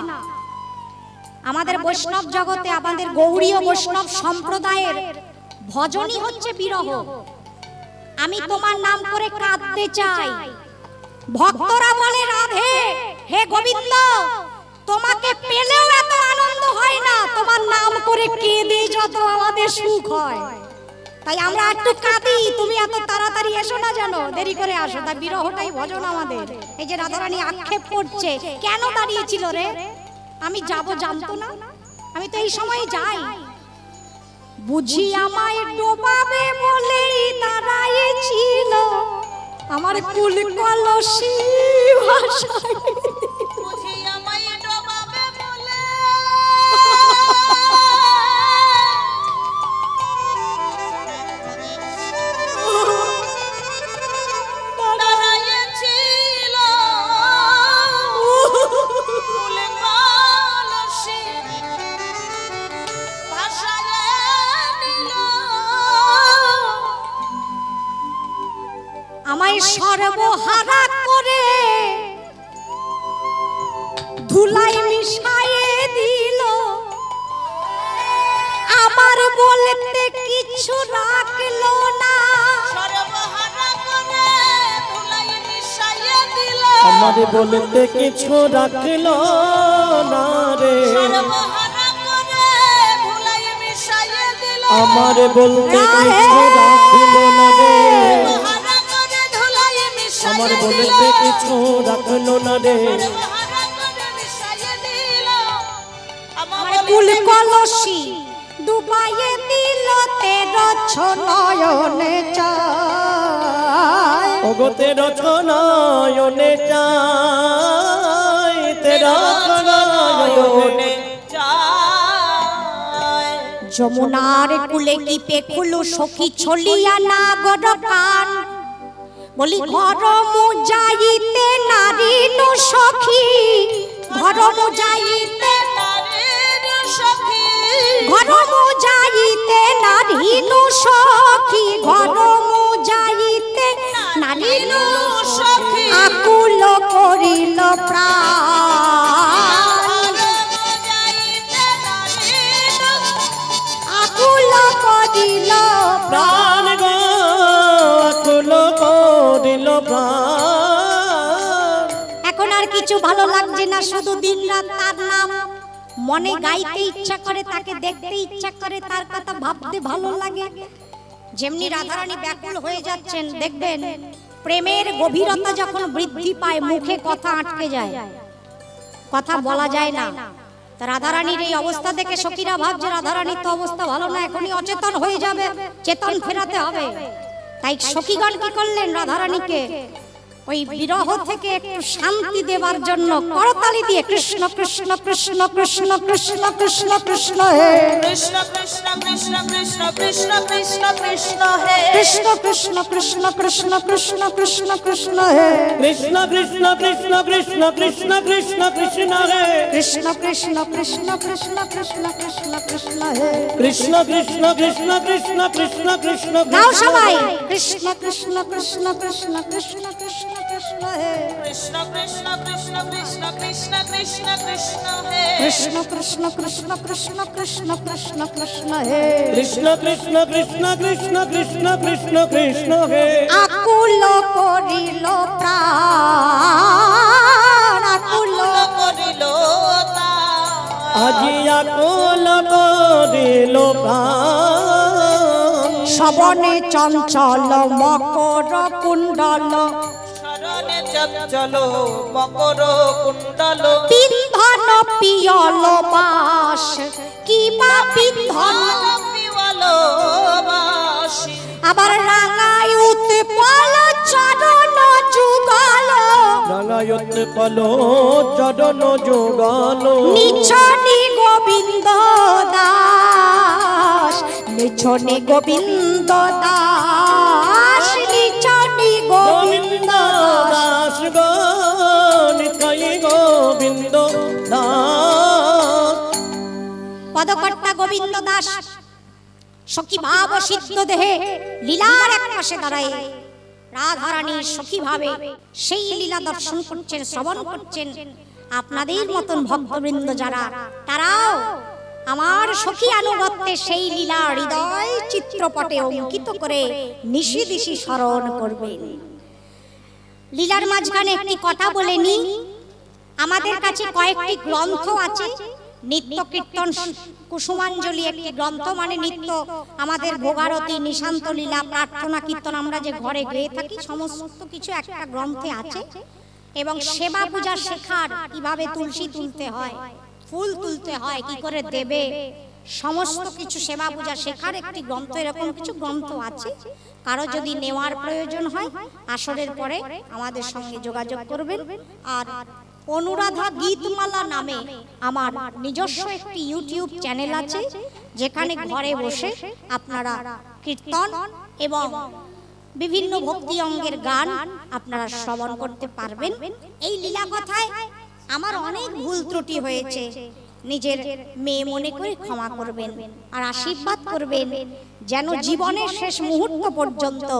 [SPEAKER 3] আমাদের বৈষ্ণব জগতে আমাদের গৌড়ীয় বৈষ্ণব সম্প্রদায়ের ভজনই হচ্ছে বিরহ আমি তোমার নাম করে কাঁদতে চাই ভক্তরা বলে রাধে হে গোবিন্দ তোমাকে পেলেও এত আনন্দ হয় না তোমার নাম করে কেঁদে যত আমাদের সুখ হয় তাই আমরা একটু কাঁদি তুমি এত তাড়াতাড়ি এসো না জানো দেরি করে আসো তাই বিরহটাই ভজন আমাদের এই যে রাধারানী আক্ষেপ করছে কেন দাঁড়িয়েছিল রে আমি যাব জানতো না আমি তো এই সময় যাই বুঝি আমায় ডোবাবে বলেই দাঁড়াইছিল আমার কুল কলসি ভাষায়
[SPEAKER 4] বুঝি আমায় ডোবাবে বলে দাঁড়াইছিল কুল কলসি ভাষায় নিল
[SPEAKER 3] আমায় সর্বহারা করে ধুলাই মিশায়ে দিল আমার বলতে কিছু রাখলো না
[SPEAKER 4] সর্বহারা করে ধুলাই মিশাইয়ে দিল
[SPEAKER 5] আমার বলতে কিছু রাখলো না রে
[SPEAKER 4] সর্বহারা করে ধুলাই মিশাইয়ে দিল
[SPEAKER 5] আমার বলতে কিছু রাখলো না রে
[SPEAKER 4] সর্বহারা করে ধুলাই মিশাইয়ে
[SPEAKER 5] আমার
[SPEAKER 4] দিল
[SPEAKER 5] বলতে কিছু রাখলো না রে
[SPEAKER 4] সর্বহারা করে মিশাইয়ে দিল আমার
[SPEAKER 3] কুল কলসি ডুবাইয়ে দিল তেরো নয়নে চায়
[SPEAKER 5] ওগো তেরো নয়নে চাই তেরো নয়নে
[SPEAKER 4] চায়
[SPEAKER 3] যমুনার কুলে কি পেকুলো সখী ছলিয়া নাগর কান বলি ঘর মুজাইতে নারী নো সখী ঘর মুজাইতে
[SPEAKER 4] নারীর সখী
[SPEAKER 3] ঘর মুজাইতে নারী নো সখী ঘর মুজাইতে নারী নো সখী আকুল করিল প্রাণ আকুল করিল প্রাণ
[SPEAKER 5] প্রাণ গো আকুল করিল প্রাণ
[SPEAKER 3] এখন আর কিছু ভালো লাগছে না শুধু দিনরাত তার নাম মনে গাইতে ইচ্ছা করে তাকে দেখতে ইচ্ছা করে তার কথা ভাবতে ভালো লাগে যেমনি রাধারানী ব্যাকুল হয়ে যাচ্ছেন দেখবেন প্রেমের গভীরতা যখন বৃদ্ধি পায় মুখে কথা আটকে যায় কথা বলা যায় না তা রাধারানীর এই অবস্থা দেখে সখীরা ভাবছে রাধারানীর তো অবস্থা ভালো না এখনই অচেতন হয়ে যাবে চেতন ফেরাতে হবে তাই সখীগণ কি করলেন রাধারানীকে ওই বিরহ থেকে একটু শান্তি দেবার জন্য করতালি দিয়ে কৃষ্ণ কৃষ্ণ কৃষ্ণ কৃষ্ণ কৃষ্ণ কৃষ্ণ কৃষ্ণ হে
[SPEAKER 4] কৃষ্ণ কৃষ্ণ কৃষ্ণ কৃষ্ণ কৃষ্ণ কৃষ্ণ কৃষ্ণ হে
[SPEAKER 3] কৃষ্ণ কৃষ্ণ কৃষ্ণ কৃষ্ণ কৃষ্ণ কৃষ্ণ কৃষ্ণ হে
[SPEAKER 5] কৃষ্ণ কৃষ্ণ কৃষ্ণ কৃষ্ণ কৃষ্ণ কৃষ্ণ কৃষ্ণ হে
[SPEAKER 3] কৃষ্ণ কৃষ্ণ কৃষ্ণ কৃষ্ণ কৃষ্ণ কৃষ্ণ কৃষ্ণ হে
[SPEAKER 5] কৃষ্ণ কৃষ্ণ কৃষ্ণ কৃষ্ণ কৃষ্ণ কৃষ্ণ
[SPEAKER 3] গাও সবাই কৃষ্ণ কৃষ্ণ কৃষ্ণ কৃষ্ণ কৃষ্ণ কৃষ্ণ কৃষ্ণ হে
[SPEAKER 4] কৃষ্ণ কৃষ্ণ কৃষ্ণ কৃষ্ণ কৃষ্ণ কৃষ্ণ কৃষ্ণ হে
[SPEAKER 3] কৃষ্ণ কৃষ্ণ কৃষ্ণ কৃষ্ণ কৃষ্ণ কৃষ্ণ কৃষ্ণ হে
[SPEAKER 5] কৃষ্ণ কৃষ্ণ কৃষ্ণ কৃষ্ণ কৃষ্ণ কৃষ্ণ কৃষ্ণ হে
[SPEAKER 3] আকুল করিল প্রাণ আকুল
[SPEAKER 4] করিল তা
[SPEAKER 5] আজি আকুল করিল প্রাণ
[SPEAKER 3] শবনে চঞ্চল মকর কুণ্ডল
[SPEAKER 4] শরণে চঞ্চল মকর কুণ্ডল
[SPEAKER 3] বিন্ধন পিয়ল বাস কিবা বিন্ধন
[SPEAKER 4] পিওয়াল বাসি
[SPEAKER 3] আবার রাঙায় উৎপল চরণ যুগল
[SPEAKER 5] রাঙায়ত পলো চরণ যোগাল
[SPEAKER 3] নিছনে গোবিন্দ দাস নিছনে গোবিন্দ দাস
[SPEAKER 5] গোবিন্দ দাস গো নিতাই গোবিন্দ দাস।
[SPEAKER 3] পদকর্তা গোবিন্দ দাস সখী ভাব সিদ্ধ দেহে লীলার এক পাশে দাঁড়ায় রাধারানীর সখী ভাবে সেই লীলা দর্শন করছেন, শ্রবণ করছেন। আপনাদের মতন ভক্তবৃন্দ যারা, তারাও আমার সখী আনুগত্যে সেই লীলা হৃদয় চিত্রপটে অঙ্কিত করে নিশি দিশি স্মরণ করবেন। লীলার মাঝখানে একটি কথা বলে নি, আমাদের কাছে কয়েকটি গ্রন্থ আছে। নিত্য কীর্তন কুসুমাঞ্জলি একটি গ্রন্থ, মানে নিত্য আমাদের ভোগারতি, নিশান্ত লীলা, প্রার্থনা কীর্তন আমরা যে ঘরে গেয়ে থাকি সমস্ত কিছু একটা গ্রন্থে আছে। এবং সেবা পূজা শেখার, কিভাবে তুলসী তুলতে হয়, ফুল তুলতে হয়, কি করে দেবে, সমস্ত কিছু সেবা পূজা শেখার একটি গ্রন্থ, এরকম কিছু গ্রন্থ আছে। কারো যদি নেওয়ার প্রয়োজন হয় আসরের পরে আমাদের সঙ্গে যোগাযোগ করবেন। আর অনুরাধা গীতমালা নামে আমার নিজস্ব একটি ইউটিউব চ্যানেল আছে, যেখানে ঘরে বসে আপনারা কীর্তন এবং বিভিন্ন ভক্তি অঙ্গের গান আপনারা শ্রবণ করতে পারবেন। এই লীলা কথায় আমার অনেক ভুল ত্রুটি হয়েছে, নিজের মেয়ে মনে করে ক্ষমা করবেন আর আশীর্বাদ করবেন যেন জীবনের শেষ মুহূর্ত পর্যন্ত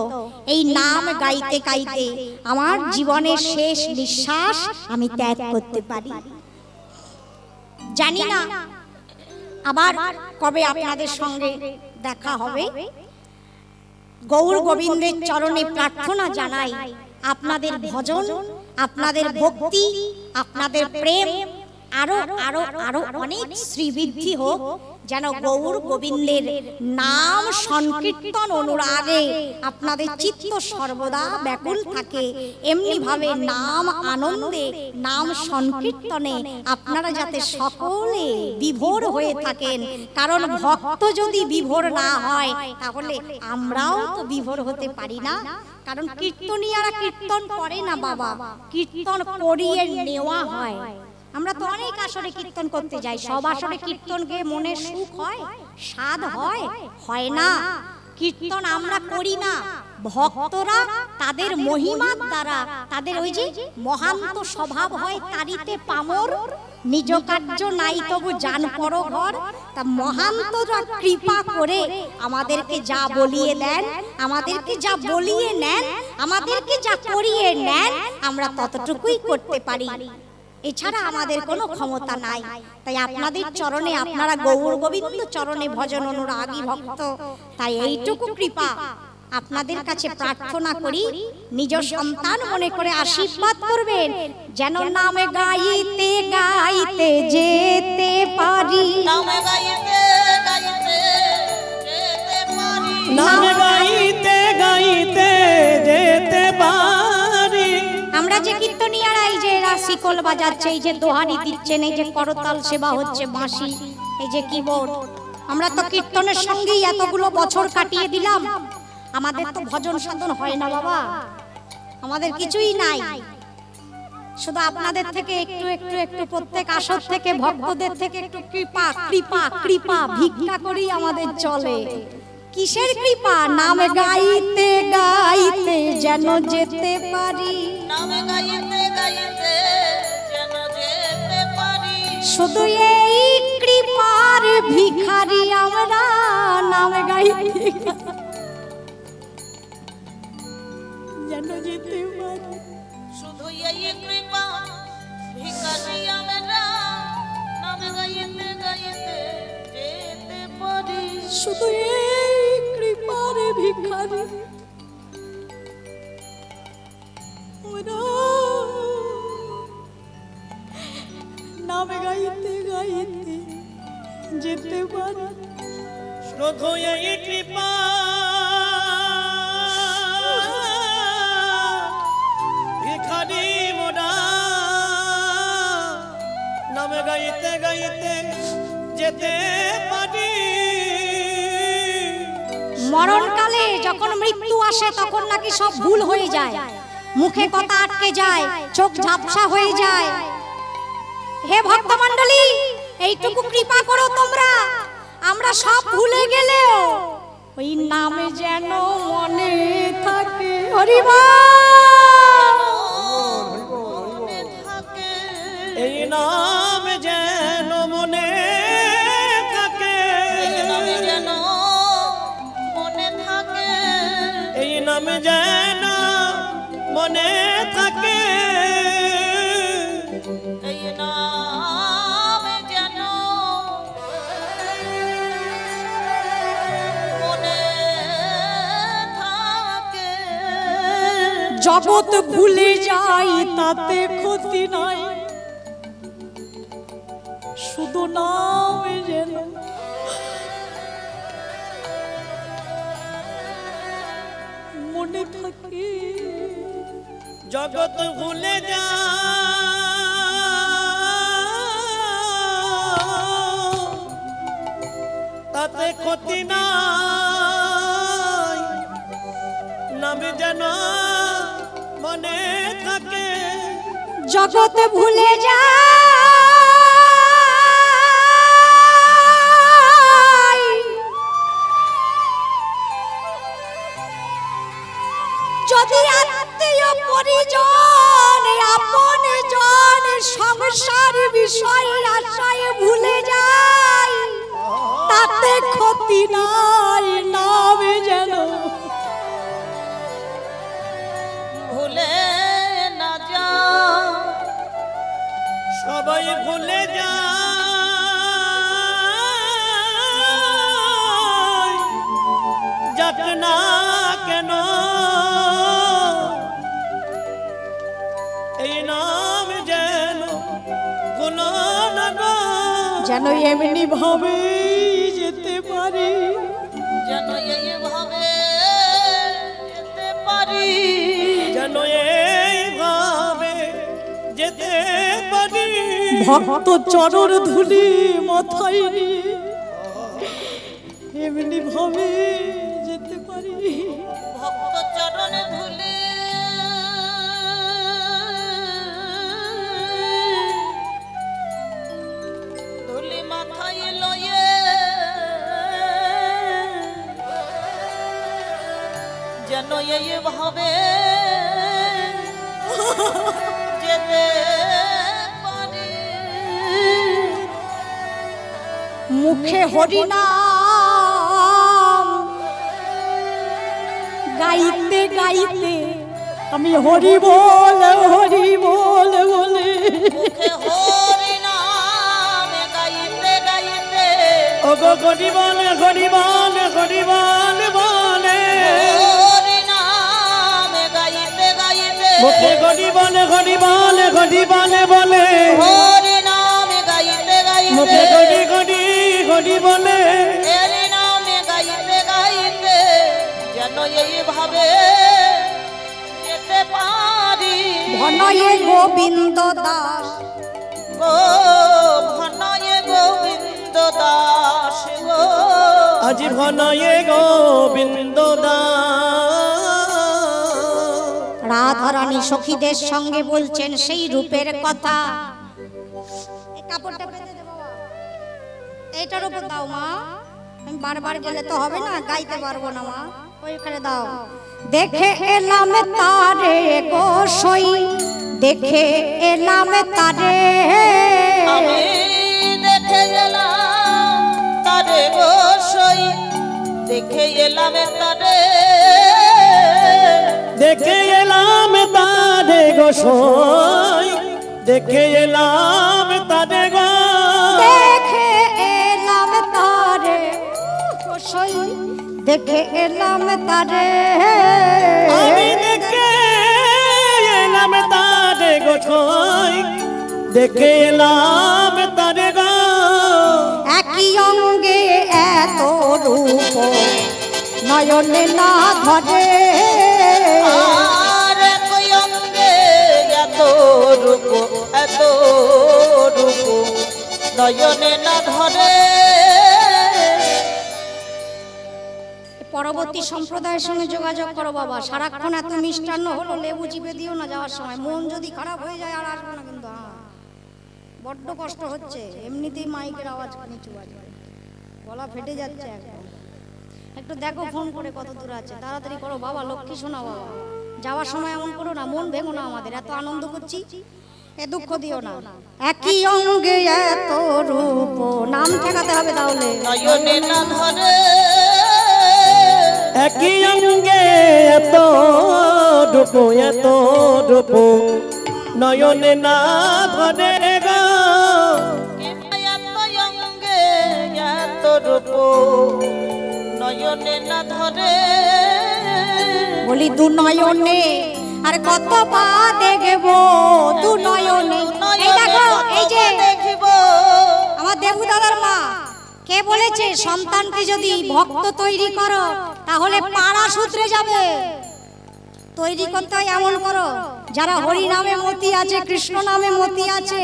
[SPEAKER 3] এই নাম গাইতে গাইতে আমার জীবনের শেষ নিঃশ্বাস আমি ত্যাগ করতে পারি। জানি না আবার কবে আপনাদের সঙ্গে দেখা হবে। গৌর গোবিন্দের চরণে প্রার্থনা জানাই আপনাদের ভজন, আপনাদের ভক্তি, আপনাদের প্রেম আরো আরো আরো অনেক শ্রীবৃদ্ধি হোক, যেন গৌর গোবিন্দের নাম সংকীর্তন অনুরাগে আপনাদের চিত্ত সর্বদা ব্যাকুল থাকে। এমনি ভাবে নাম আনন্দে, নাম সংকীর্তনে আপনারা যাতে সকলে বিভোর হয়ে থাকেন। কারণ ভক্ত যদি বিভোর না হয় তাহলে আমরাও তো বিভোর হতে পারি না। কারণ কীর্তনীয়ারা কীর্তন করে না বাবা, কীর্তন করিয়ে নেওয়া হয়। আমরা তো অনেক আসরে কীর্তন করতে যাই, সব আসরে কীর্তন গেয়ে মনে সুখ হয়, স্বাদ হয়, হয় না। কীর্তন আমরা করি না, ভক্তরা তাদের মহিমার দ্বারা, তাদের ওই যে মহান্ত স্বভাব হয় তারিতে পামর, নিজ কার্য নাই তবু জান পর ঘর। তা মহান্তরা কৃপা করে আমাদেরকে যা বলিয়ে দেন, আমাদেরকে যা বলিয়ে নেন, আমাদেরকে যা করিয়ে নেন, আমরা ততটুকুই করতে পারি, এছাড়া আমাদের কোনো ক্ষমতা নাই। তাই আপনাদের চরণে, আপনারা গৌর গোবিন্দ চরণে ভজন অনুরাগী ভক্ত, তাই এইটুকু কৃপা আপনাদের কাছে প্রার্থনা করি, নিজ সন্তান মনে করে আশীর্বাদ করবেন যেন নামে গাইতে গাইতে যেতে পারি,
[SPEAKER 4] নামে গাইতে গাইতে যেতে পারি,
[SPEAKER 5] নাম গাইতে গাইতে যেতে পারি।
[SPEAKER 3] আমরা যে কীর্তনীয়ারা এই যে শিকল বাজাচ্ছে, এই যে দোহারি দিচ্ছেন, এই যে করতাল সেবা হচ্ছে, বাঁশি, এই যে কিবোর্ড, আমরা তো কীর্তনের সঙ্গেই এতগুলো বছর কাটিয়ে দিলাম। আমাদের তো ভজন সাধন হয় না বাবা, আমাদের কিছুই নাই। শুধু আপনাদের থেকে একটু একটু একটু প্রত্যেক আসর থেকে ভক্তদের থেকে একটু কৃপা কৃপা কৃপা ভিক্ষা করি আমাদের চলে। কিসের কৃপা? নাম গাইতে গাইতে যেন যেতে পারি,
[SPEAKER 4] নামে গাইতে গাইতে যেন যেতে পারি।
[SPEAKER 3] শুধু এই কৃপার ভিখারি আমরা, নাম গাইতে যেন যেতে পারি।
[SPEAKER 4] শুধু এই কৃপা ভিখারি আমরা, নামে গাইতে গাইতে যেতে পারি।
[SPEAKER 3] শুধু এই কৃপার ভিখারি আমরা, নাম গাইতে গাইতে যেতে পারি।
[SPEAKER 5] শুধু এই কৃপা ভিখারি মোরা, নাম গাইতে গাইতে যেতে পারি।
[SPEAKER 3] মরণকালে যখন মৃত্যু আসে তখন নাকি সব ভুল হয়ে যায়, মুখে কথা আটকে যায়, চোখ ঝাপসা হয়ে যায়। হে ভক্তমণ্ডলী, এইটুকু কৃপা করো তোমরা, আমরা সব ভুলে গেলেও ওই নামে যেন মনে থাকে। হরি বল।
[SPEAKER 5] নাম যেন মনে থাকে,
[SPEAKER 4] এই নাম যেন মনে থাকে,
[SPEAKER 5] এই নাম যেন মনে থাকে,
[SPEAKER 4] এই নাম যেন মনে থাকে।
[SPEAKER 3] জগৎ ভুলে যাই তাতে ক্ষতি নাই, শুধু নাম যেন মনে থাকে।
[SPEAKER 5] জগৎ ভুলে যা তাতে ক্ষতি নাই, নাম যেন মনে থাকে।
[SPEAKER 3] জগৎ ভুলে যাই যদি আত্মীয় পরিজন আপন জন সংসার বিষয় আশায় ভুলে যাই, তাতে ক্ষতি নাই, নাম যেন
[SPEAKER 4] ভুলে না যা,
[SPEAKER 5] সবাই ভুলে যা যাক না কেন, এই নাম যেন ভুলো না গো।
[SPEAKER 3] যেন এমনি ভাবে যেতে পারি,
[SPEAKER 4] যেন এইভাবে যেতে পারি,
[SPEAKER 5] যেন এইভাবে যেতে পারি।
[SPEAKER 3] ভক্ত চরণ ধুলি মাথায় নিয়ে এমনি ভাবে যেতে পারি।
[SPEAKER 4] ভক্ত চরণে ধুলি ধুলি মাথায় লয়ে যেন এইভাবে যেতে পারি।
[SPEAKER 3] মুখে হরিনাম গাইতে গাইতে আমি হরি বল বলে
[SPEAKER 4] মুখে হরি নাম গাইতে গাইতে,
[SPEAKER 5] ওগো হরি বলে হরি বলে হরি বলে বলে,
[SPEAKER 4] হরি নাম গাইতে গাইতে,
[SPEAKER 5] মুখে হরি বলে হরি বলে হরি বলে বলে,
[SPEAKER 4] হরি নাম গাইতে
[SPEAKER 5] মুখে
[SPEAKER 4] গাইতে,
[SPEAKER 5] হরি হরি হরি বলে।
[SPEAKER 4] হরি নাম গাইতে গাইতে যেন এইভাবে যেতে পারি।
[SPEAKER 3] ভনয়ে গোবিন্দ দাস
[SPEAKER 4] গো ভনয়ে গোবিন্দ দাস গো,
[SPEAKER 5] আজ ভনয়ে গোবিন্দ দাস।
[SPEAKER 3] রাধারানী সখীদের সঙ্গে বলছেন সেই রূপের কথা। এই কাপড়টা বেঁধে দে বাবা, এইটার উপর দাও মা, আমি বারবার গেলে তো হবে না, গাইতে পারবো না মা, ওইখানে দাও। দেখে এলাম তারে গোসই, দেখে এলাম তারে,
[SPEAKER 4] আমি দেখে গেলাম তারে গোসই, দেখে এলাম তারে,
[SPEAKER 5] দেখে এলাম তারে গোসই, দেখে এলাম তারে গো,
[SPEAKER 3] দেখে এলাম তারে গোসই, দেখে এলাম তারে,
[SPEAKER 5] আমি দেখে এলাম তারে গোসই, দেখে এলাম তারে গো।
[SPEAKER 3] একই অঙ্গে এত রূপ নয়নে না ধরে,
[SPEAKER 4] আর কই অঙ্গে এত রূপ এত রূপ নয়নে না ধরে।
[SPEAKER 3] পরবর্তী সম্প্রদায়ের সঙ্গে যোগাযোগ করো বাবা, সারাক্ষণ এত মিষ্টান্ন হলো, লেবু চিপে দিও না যাওয়ার সময়, মন যদি খারাপ হয়ে যায় আর আসবো না কিন্তু। হ্যাঁ, বড্ড কষ্ট হচ্ছে, এমনিতেই মাইকের আওয়াজ নিচু বাজবে, গলা ফেটে যাচ্ছে একদম। একটু দেখো ফোন করে কত দূর আছে, তাড়াতাড়ি করো বাবা, লক্ষ্মী শোনা বাবা, যাওয়ার সময় এমন করো না, মন ভেঙো না আমাদের, এত আনন্দ করছি। এ দুঃখ দিও না। একই অঙ্গে এত রূপ, নাম ঠেকাতে হবে তাহলে।
[SPEAKER 4] নয়নে না ধরে
[SPEAKER 5] একই অঙ্গে এত রূপ, এত রূপ নয়নে না ধরে গো।
[SPEAKER 4] অঙ্গে এত রূপ নয়নে না ধরে।
[SPEAKER 3] বলি দু নয়নে আর কত পা দেখবো, দু নয়নে। এই দেখো, এই যে
[SPEAKER 4] দেখিব
[SPEAKER 3] আমার দেবু দাদার মা কে বলেছে সন্তানকে যদি ভক্ত তৈরি করো তাহলে পাড়া সূত্রে যাবে। তৈরি করতে হয় এমন করো যারা হরি নামে মতি আছে, কৃষ্ণ নামে মতি আছে।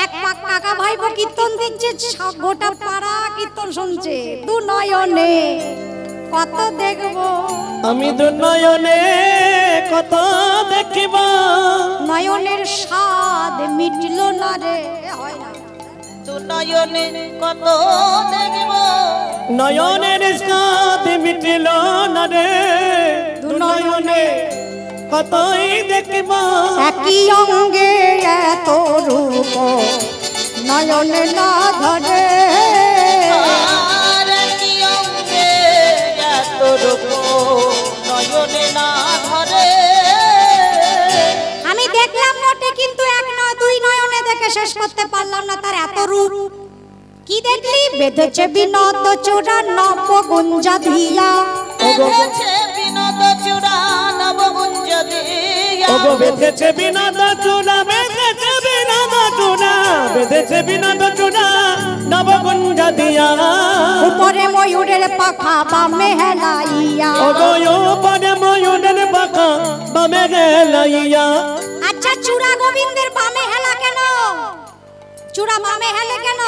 [SPEAKER 3] এক কাকা ভাইপো কীর্তন দিচ্ছে, গোটা পাড়া কীর্তন শুনছে। দু নয়নে কত দেখবো,
[SPEAKER 5] আমি দু নয়নে কত দেখিব।
[SPEAKER 3] নয়নের স্বাদ মিটল না রে। হয় না।
[SPEAKER 4] দু নয়নে কত দেখিব,
[SPEAKER 5] নয়নের স্বাদ মিটিল না রে। দু নয়নে কতই দেখিব।
[SPEAKER 3] একই অঙ্গে এত রূপ নয়নে না ধরে।
[SPEAKER 4] আর কি অঙ্গে এত রূপ নয়নে না ধরে।
[SPEAKER 3] আমি দেখলাম মোটে, কিন্তু এক নয় দুই নয়নে দেখে শেষ করতে পারলাম না তার এত রূপ। কি দেখলি? বেঁধেছে বিনোদ চূড়া নব গুঞ্জা দিয়া।
[SPEAKER 4] বেঁধেছে বিনোদ চূড়া নবগুঞ্জ দিয়া।
[SPEAKER 5] ওগো বেঁধেছে বিনোদ চূড়া, বেঁধেছে বিনোদ চূড়া, বেঁধেছে বিনোদ চূড়া নবগুঞ্জ দিয়া।
[SPEAKER 3] উপরে ময়ূরের পাখা বামে হেলাইয়া।
[SPEAKER 5] ওগো উপরে ময়ূরের পাখা বামে হেলাইয়া।
[SPEAKER 3] আচ্ছা, চূড়া গোবিন্দের বামে হেলা কেন? চূড়া বামে হেলে কেন?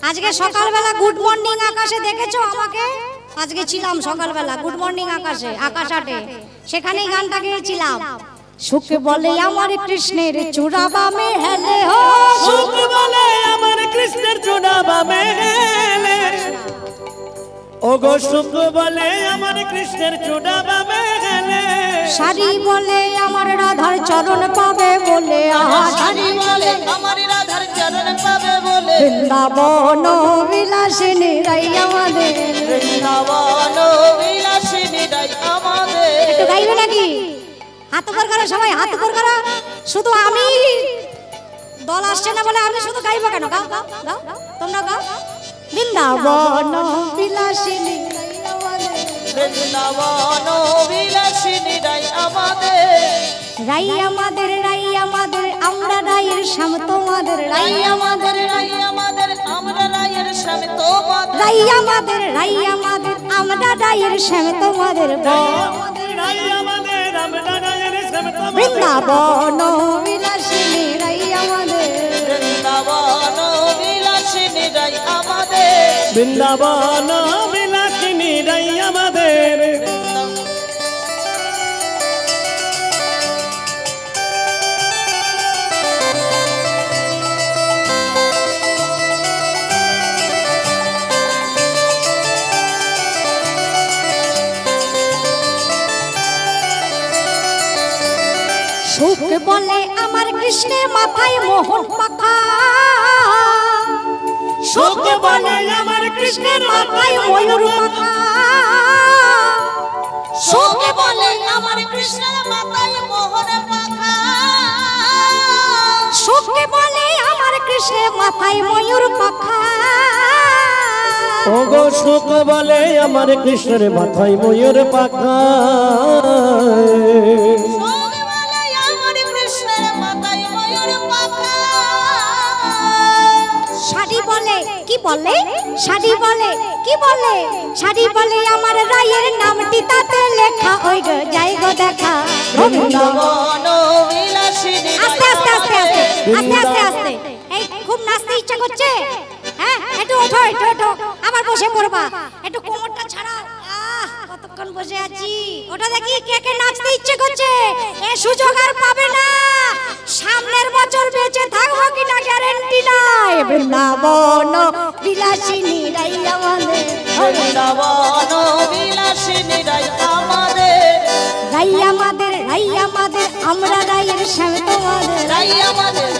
[SPEAKER 3] আজকে সকালবেলা গুড মর্নিং আকাশে দেখেছো আমাকে? আজকে ছিলাম সকালবেলা গুড মর্নিং আকাশে, আকাশ আটে, সেখানেই গানটা গেয়েছিলাম। সুখ বলে আমার কৃষ্ণের চূড়া বামে হেলে। হো
[SPEAKER 5] সুখ বলে আমার কৃষ্ণের চূড়া বামে হেলে। ওগো সুখ বলে আমার কৃষ্ণের চূড়া বামে হেলে।
[SPEAKER 3] শাড়ি বলে আমার রাধার চরণ পাবে বলে। আহা
[SPEAKER 4] শাড়ি বলে আমার রাধার চরণ পাবে বলে।
[SPEAKER 3] বৃন্দাবন বিলাসিনী রাই আমাদের।
[SPEAKER 4] বৃন্দাবন বিলাসিনী রাই আমাদের।
[SPEAKER 3] একটু গাইবে নাকি? হাত উপর করো সবাই, হাত উপর করো। শুধু আমি, দল আসছে না বলে আমি শুধু গাইবো কেন? গাও গাও গাও, তোমরা গাও। বৃন্দাবন বিলাসিনী রাই আমাদের।
[SPEAKER 4] বৃন্দাবন বিলাসিনী রাই আমাদের।
[SPEAKER 3] রাই আমাদের, রাই আমাদের, আমরা রায়ের শ্যাম তোমাদের। রাই আমাদের,
[SPEAKER 4] রাই আমাদের, আমরা রায়ের স্বামী তোমাদের।
[SPEAKER 3] রাই আমাদের, রাই আমাদের, আমরা রায়ের শ্যাম তোমাদের। বৃন্দাবন বিলাসিনী রাই আমাদের।
[SPEAKER 4] বৃন্দাবন বিলাসিনী রাই আমাদের।
[SPEAKER 5] বৃন্দাবন বিলাসিনী রাই আমাদের।
[SPEAKER 3] সুখ বলে আমার কৃষ্ণের মাথায় মোহন পাখা। সুখ বলে আমার কৃষ্ণের মাথায় ময়ূর পাখা। সুখ বলে আমার কৃষ্ণের মাথায় মোহন পাখা। সুখ বলে আমার কৃষ্ণের মাথায় ময়ূর পাখা।
[SPEAKER 5] ওগো সুখ বলে আমার কৃষ্ণের মাথায় ময়ূর পাখা।
[SPEAKER 3] শাড়ি বলে কি বলে? শাড়ি বলে কি বলে? শাড়ি বলে আমার রায়ের নামটি তাতে লেখা। ওই গো যাই গো দেখা।
[SPEAKER 4] বৃন্দাবন বিলাসিনী
[SPEAKER 3] আস্তে আস্তে আস্তে আস্তে আস্তে আস্তে আস্তে। এই খুব নাচতে ইচ্ছা করছে? হ্যাঁ, একটু ওঠো, একটু ওঠো, আবার বসে পড়বা। একটু কোমরটা ছাড়া। কতক্ষণ বসে আছি? ওটা দেখি কে কে নাচতে ইচ্ছে করছে। এ সুযোগ আর পাবে না। সামনের বছর বেঁচে থাকবো কিনা গ্যারান্টি নাই। বৃন্দাবন বিলাসিনী রাই আমাদের।
[SPEAKER 4] বৃন্দাবন বিলাসিনী রাই আমাদের।
[SPEAKER 3] রাই আমাদের, রাই আমাদের, আমরা রায়ের স্বামী তোমাদের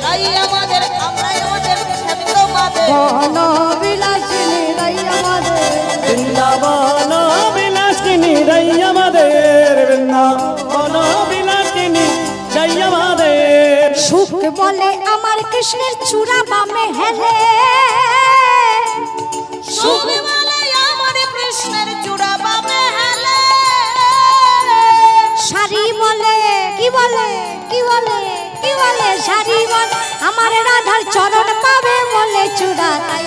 [SPEAKER 4] রাই আমাদের আমরাই আমাদের স্বামী তোমাদের
[SPEAKER 3] বন বিলাসিনী রাই আমাদের
[SPEAKER 5] বৃন্দাবন বিলাসিনী রাই আমাদের বৃন্দাবন বিলাসিনী রাই আমাদের
[SPEAKER 3] সুখ বলে আমার কৃষ্ণের চূড়া বামে হেলে
[SPEAKER 4] সুখ বলে আমার কৃষ্ণের চূড়া বামে হেলে
[SPEAKER 3] শাড়ি বলে কি বলে কি বলে কি বলে শাড়ি বলে আমার রাধার চরণ পাবে বলে চূড়া তাই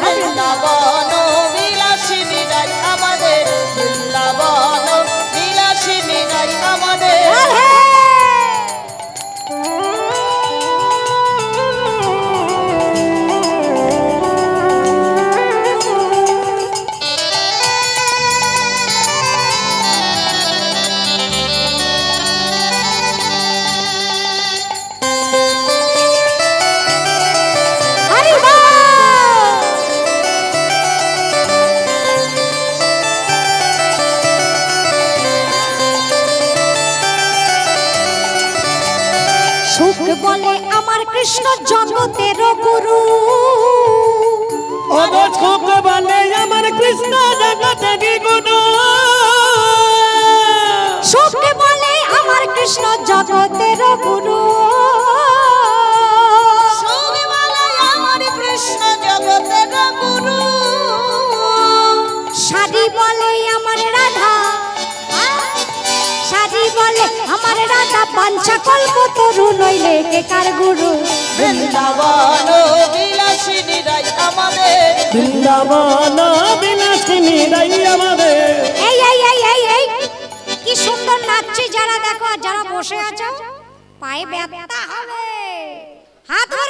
[SPEAKER 4] বৃন্দাবন বিলাসিনী রাই আমাদের বৃন্দাবন বিলাসিনী রাই আমাদের
[SPEAKER 3] সুখ বলে আমার কৃষ্ণ জগতের গুরু
[SPEAKER 5] ওগো সুখ বলে আমার কৃষ্ণ জগতের গুরু
[SPEAKER 3] সুখ বলে আমার কৃষ্ণ জগতের গুরু
[SPEAKER 4] সুখ বলে আমার কৃষ্ণ জগতের গুরু
[SPEAKER 3] শাড়ি বলে আমার রাধা শাড়ি বলে আমার রাধা বাঞ্ছা কল্প তরু নইলে কে কার গুরু
[SPEAKER 4] বৃন্দাবন বিলাসিনী রাই আমাদের
[SPEAKER 5] বৃন্দাবন বিলাসিনী রাই আমাদের
[SPEAKER 3] এই এই এই এই এই কি সুন্দর নাচছে যারা দেখো আর যারা বসে আছো পায়ে ব্যথা হবে হাত ধর